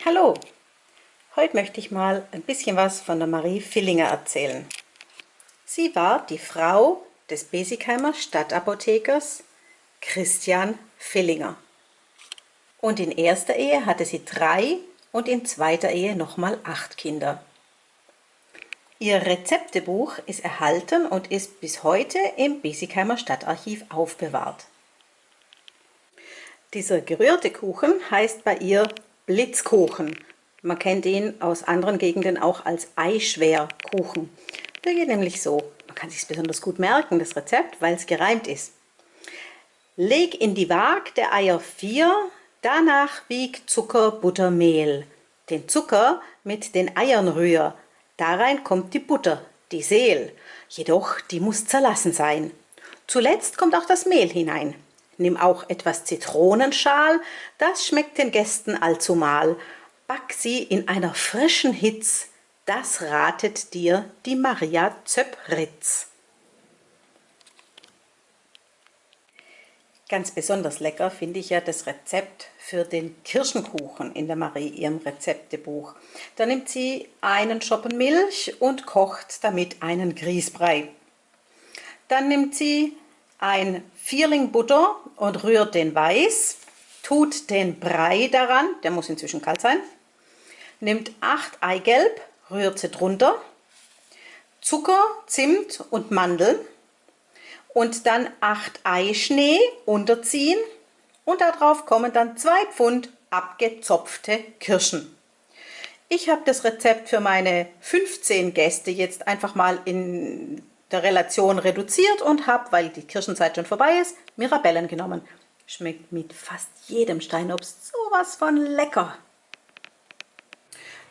Hallo, heute möchte ich mal ein bisschen was von der Marie Villinger erzählen. Sie war die Frau des Besigheimer Stadtapothekers Christian Villinger. Und in erster Ehe hatte sie 3 und in zweiter Ehe nochmal 8 Kinder. Ihr Rezeptebuch ist erhalten und ist bis heute im Besigheimer Stadtarchiv aufbewahrt. Dieser gerührte Kuchen heißt bei ihr Blitzkuchen. Man kennt ihn aus anderen Gegenden auch als Eischwärkuchen. Der geht nämlich so. Man kann sich besonders gut merken, das Rezept, weil es gereimt ist. Leg in die Waag der Eier 4, danach wieg Zucker, Butter, Mehl. Den Zucker mit den Eiern rühr. Darein kommt die Butter, die Seel. Jedoch die muss zerlassen sein. Zuletzt kommt auch das Mehl hinein. Nimm auch etwas Zitronenschal, das schmeckt den Gästen allzumal. Back sie in einer frischen Hitz, das ratet dir die Maria Zöppritz. Ganz besonders lecker finde ich ja das Rezept für den Kirschenkuchen in der Marie ihrem Rezeptebuch. Da nimmt sie einen Schoppen Milch und kocht damit einen Grießbrei. Dann nimmt sie ein Vierling Butter und rührt den weiß, tut den Brei daran, der muss inzwischen kalt sein, nimmt 8 Eigelb, rührt sie drunter, Zucker, Zimt und Mandeln und dann 8 Eischnee unterziehen und darauf kommen dann 2 Pfund abgezopfte Kirschen. Ich habe das Rezept für meine 15 Gäste jetzt einfach mal in der Relation reduziert und habe, weil die Kirschenzeit schon vorbei ist, Mirabellen genommen. Schmeckt mit fast jedem Steinobst sowas von lecker.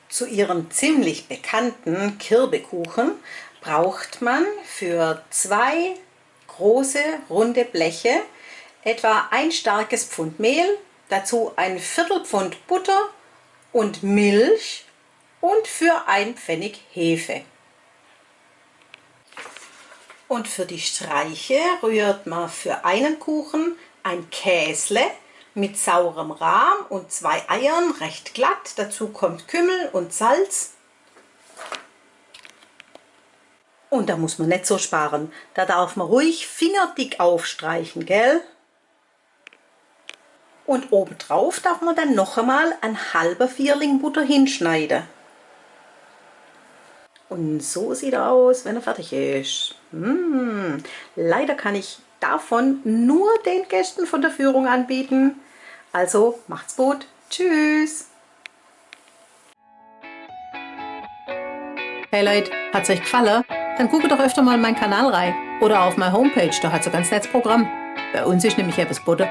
Zu ihrem ziemlich bekannten Kirbekuchen braucht man für 2 große runde Bleche etwa ein starkes Pfund Mehl, dazu ein Viertel Pfund Butter und Milch und für 1 Pfennig Hefe. Und für die Streiche rührt man für einen Kuchen ein Käsle mit saurem Rahm und 2 Eiern, recht glatt. Dazu kommt Kümmel und Salz. Und da muss man nicht so sparen. Da darf man ruhig fingerdick aufstreichen, gell? Und obendrauf darf man dann noch einmal ein halber Vierling Butter hinschneiden. Und so sieht er aus, wenn er fertig ist. Leider kann ich davon nur den Gästen von der Führung anbieten. Also macht's gut. Tschüss. Hey Leute, hat's euch gefallen? Dann guckt doch öfter mal in meinen Kanal rein. Oder auf meine Homepage, da hat's ein ganz nettes Programm. Bei uns ist nämlich etwas Butter.